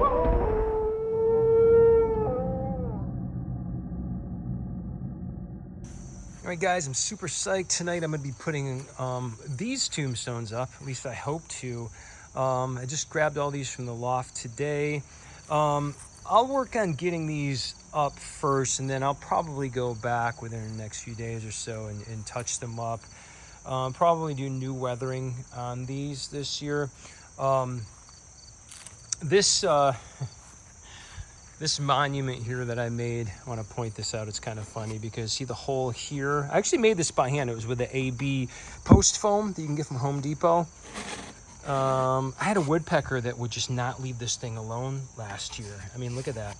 All right, guys, I'm super psyched. Tonight I'm going to be putting these tombstones up, at least I hope to. I just grabbed all these from the loft today. I'll work on getting these up first, and then I'll probably go back within the next few days or so and touch them up. Probably do new weathering on these this year. This This monument here that I made, I want to point this out. It's kind of funny because see the hole here? I actually made this by hand. It was with the AB post foam that you can get from Home Depot. I had a woodpecker that would just not leave this thing alone last year. I mean, look at that.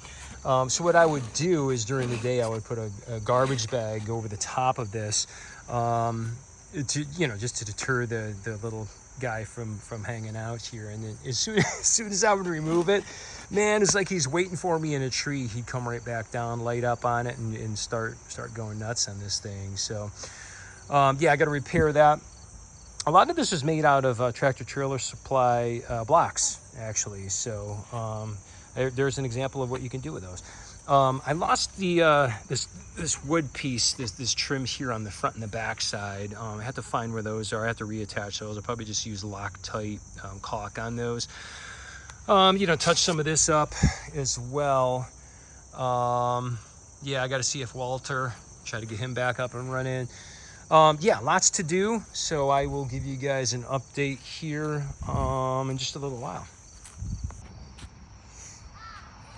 So what I would do is during the day, I would put a garbage bag over the top of this to, you know, just to deter the little guy from hanging out here. And then as soon as I would remove it, man, it's like he's waiting for me in a tree. He'd come right back down, light up on it, and start going nuts on this thing. So yeah, I got to repair that. A lot of this is made out of Tractor Trailer Supply blocks, actually. So there's an example of what you can do with those. I lost the this wood piece, this trim here on the front and the back side. I had to find where those are. I have to reattach those. I'll probably just use Loctite caulk on those. You know, touch some of this up as well. Yeah, I got to see if Walter, try to get him back up and running. Yeah, lots to do. So I will give you guys an update here in just a little while.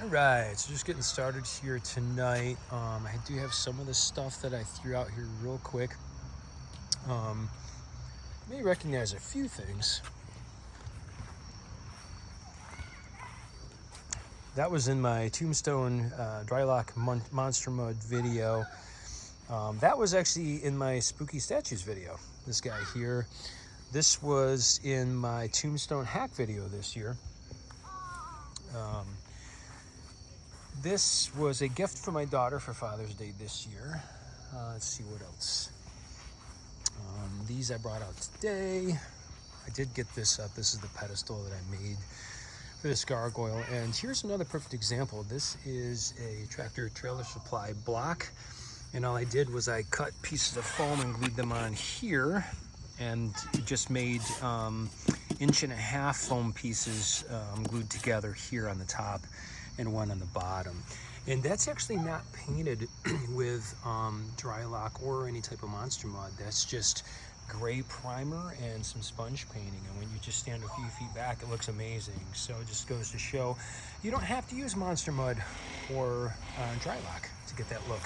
All right, so just getting started here tonight. I do have some of the stuff that I threw out here real quick. You may recognize a few things. That was in my Tombstone dry lock monster mud video. That was actually in my spooky statues video, this guy here. This was in my Tombstone hack video this year. This was a gift from my daughter for Father's Day this year. Let's see what else. These I brought out today. I did get this up. This is the pedestal that I made for this gargoyle. And here's another perfect example. This is a Tractor Trailer Supply block. And all I did was I cut pieces of foam and glued them on here, and just made 1.5 inch foam pieces glued together here on the top and one on the bottom. And that's actually not painted with dry lock or any type of monster mud. That's just gray primer and some sponge painting. And when you just stand a few feet back, it looks amazing. So it just goes to show you don't have to use monster mud or dry lock to get that look.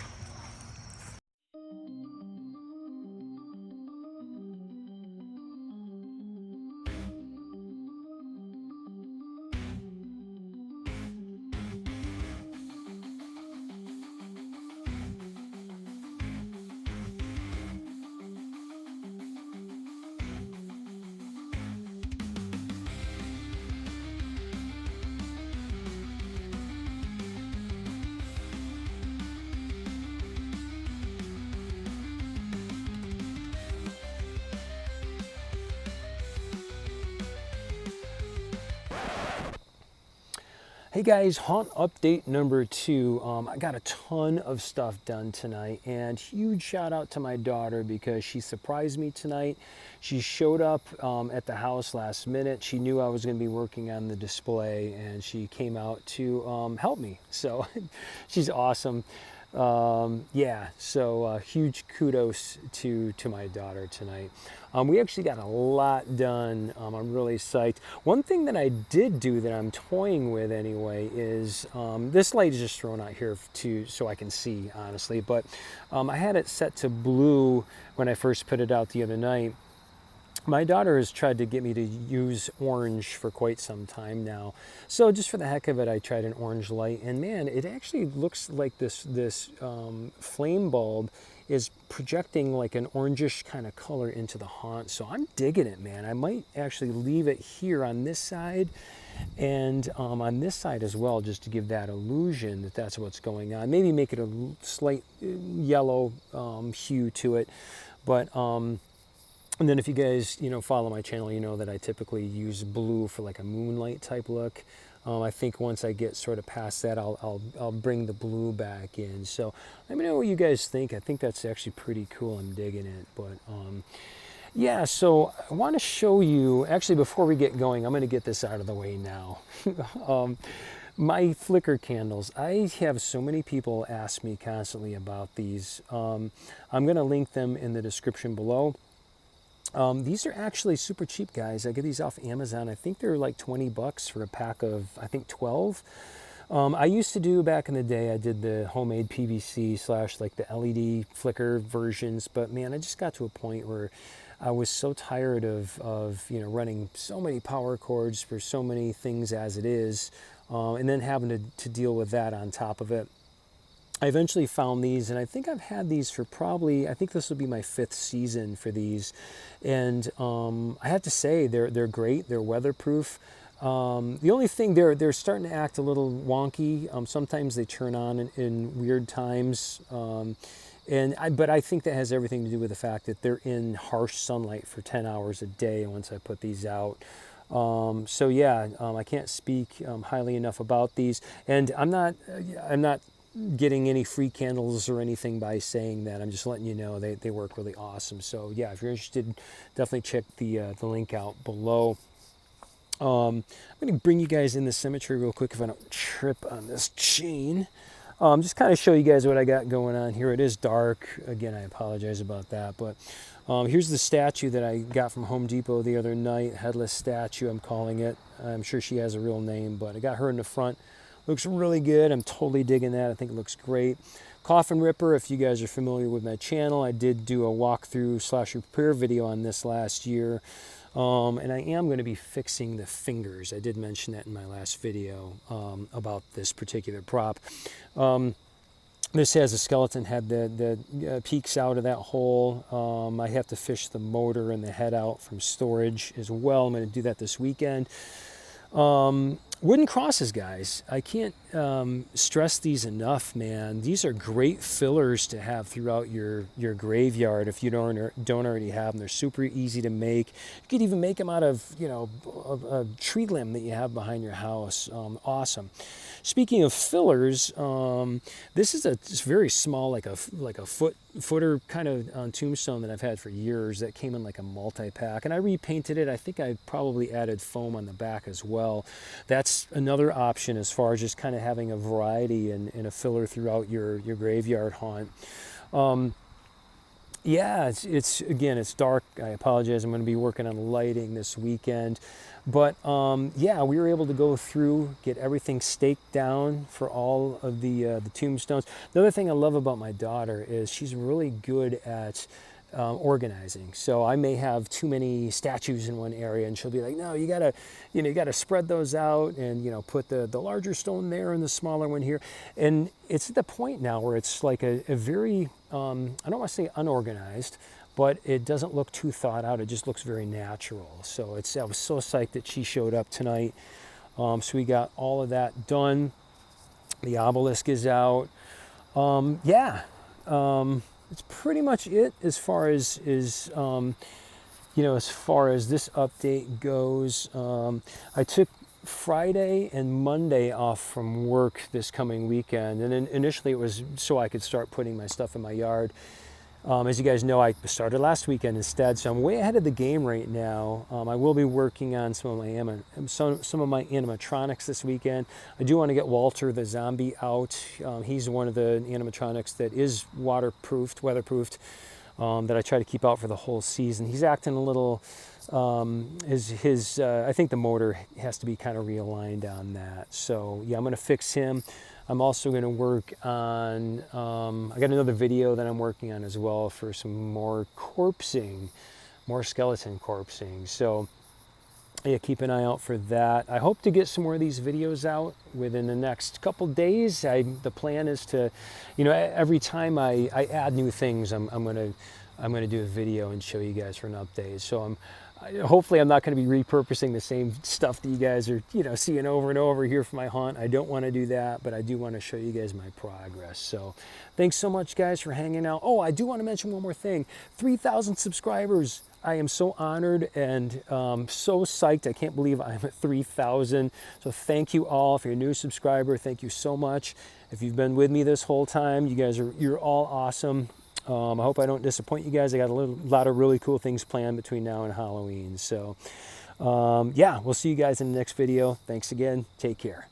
Hey guys, haunt update number 2. I got a ton of stuff done tonight, and huge shout out to my daughter because she surprised me tonight. She showed up at the house last minute. She knew I was going to be working on the display, and she came out to help me. So she's awesome. Yeah, so huge kudos to my daughter tonight. We actually got a lot done. I'm really psyched. One thing that I did do that I'm toying with anyway is this light is just thrown out here so I can see, honestly, but I had it set to blue when I first put it out the other night. My daughter has tried to get me to use orange for quite some time now. So just for the heck of it, I tried an orange light, and man, it actually looks like this flame bulb is projecting like an orangish kind of color into the haunt. So I'm digging it, man. I might actually leave it here on this side and on this side as well, just to give that illusion that that's what's going on. Maybe make it a slight yellow hue to it, but and then if you guys, follow my channel, you know that I typically use blue for like a moonlight type look. I think once I get sort of past that, I'll bring the blue back in. So let me know what you guys think. I think that's actually pretty cool. I'm digging it. But yeah, so I want to show you, actually before we get going, I'm going to get this out of the way now. My flicker candles. I have so many people ask me constantly about these. I'm going to link them in the description below. These are actually super cheap, guys. I get these off Amazon. I think they're like 20 bucks for a pack of, I think, 12. I used to do back in the day, I did the homemade PVC / like the LED flicker versions, but man, I just got to a point where I was so tired of you know, running so many power cords for so many things as it is, and then having to deal with that on top of it. I eventually found these, and I think I've had these for probably, I think this will be my 5th season for these. And I have to say, they're great. They're weatherproof. The only thing, they're starting to act a little wonky. Sometimes they turn on in weird times. But I think that has everything to do with the fact that they're in harsh sunlight for 10 hours a day once I put these out. So yeah, I can't speak highly enough about these. And I'm not getting any free candles or anything by saying that. I'm just letting you know they work really awesome. So yeah, if you're interested, definitely check the link out below. I'm going to bring you guys in the cemetery real quick if I don't trip on this chain. Just kind of show you guys what I got going on here. It is dark. Again, I apologize about that. But here's the statue that I got from Home Depot the other night. Headless statue, I'm calling it. I'm sure she has a real name, but I got her in the front. Looks really good. I'm totally digging that. I think it looks great. Coffin Ripper, if you guys are familiar with my channel, I did do a walkthrough / repair video on this last year. And I am going to be fixing the fingers. I did mention that in my last video about this particular prop. This has a skeleton head that peeks out of that hole. I have to fish the motor and the head out from storage as well. I'm going to do that this weekend. Wooden crosses, guys. I can't stress these enough, man. These are great fillers to have throughout your graveyard if you don't already have them. They're super easy to make. You could even make them out of, you know, a tree limb that you have behind your house. Awesome. Speaking of fillers, this is a just very small, like a footer kind of tombstone that I've had for years that came in like a multi-pack, and I repainted it. I think I probably added foam on the back as well. That's another option as far as just kind of having a variety and a filler throughout your graveyard haunt. Yeah, it's again, it's dark. I apologize. I'm going to be working on lighting this weekend. But yeah, we were able to go through, get everything staked down for all of the tombstones. The other thing I love about my daughter is she's really good at organizing. So I may have too many statues in one area, and she'll be like, "No, you gotta spread those out, and put the larger stone there and the smaller one here." And it's at the point now where it's like a very I don't want to say unorganized, but it doesn't look too thought out. It just looks very natural. So I was so psyched that she showed up tonight. So we got all of that done. The obelisk is out. Yeah, it's pretty much it as far as as far as this update goes. I took Friday and Monday off from work this coming weekend, and then initially it was so I could start putting my stuff in my yard. As you guys know, I started last weekend instead, so I'm way ahead of the game right now. I will be working on some of my animatronics this weekend. I do want to get Walter the zombie out. He's one of the animatronics that is weatherproofed, that I try to keep out for the whole season. He's acting a little, I think the motor has to be kind of realigned on that. So yeah, I'm going to fix him. I'm also going to work on, I got another video that I'm working on as well for some more corpsing, more skeleton corpsing. So yeah, keep an eye out for that. I hope to get some more of these videos out within the next couple days. The plan is to, every time I add new things, I'm gonna do a video and show you guys for an update. So hopefully I'm not going to be repurposing the same stuff that you guys are seeing over and over here for my haunt. I don't want to do that, but I do want to show you guys my progress. So thanks so much, guys, for hanging out. Oh, I do want to mention one more thing. 3,000 subscribers. I am so honored and so psyched. I can't believe I'm at 3,000. So thank you all. If you're a new subscriber, thank you so much. If you've been with me this whole time, you're all awesome. I hope I don't disappoint you guys. I got a lot of really cool things planned between now and Halloween. So yeah, we'll see you guys in the next video. Thanks again. Take care.